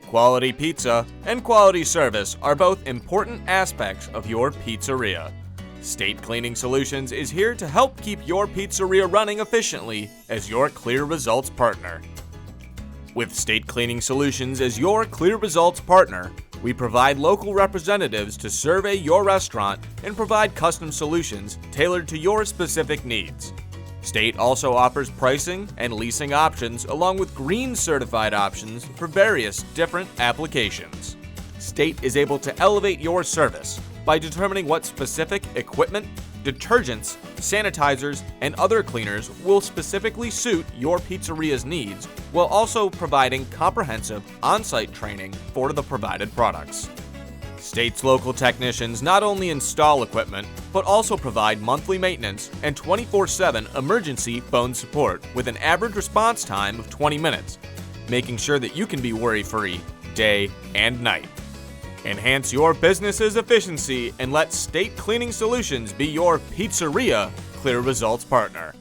Quality pizza and quality service are both important aspects of your pizzeria. State Cleaning Solutions is here to help keep your pizzeria running efficiently as your Clear Results partner. With State Cleaning Solutions as your Clear Results partner, we provide local representatives to survey your restaurant and provide custom solutions tailored to your specific needs. State also offers pricing and leasing options along with green certified options for various different applications. State is able to elevate your service by determining what specific equipment, detergents, sanitizers, and other cleaners will specifically suit your pizzeria's needs, while also providing comprehensive on-site training for the provided products. State's local technicians not only install equipment, but also provide monthly maintenance and 24/7 emergency phone support with an average response time of 20 minutes, making sure that you can be worry-free day and night. Enhance your business's efficiency and let State Cleaning Solutions be your pizzeria Clear Results partner.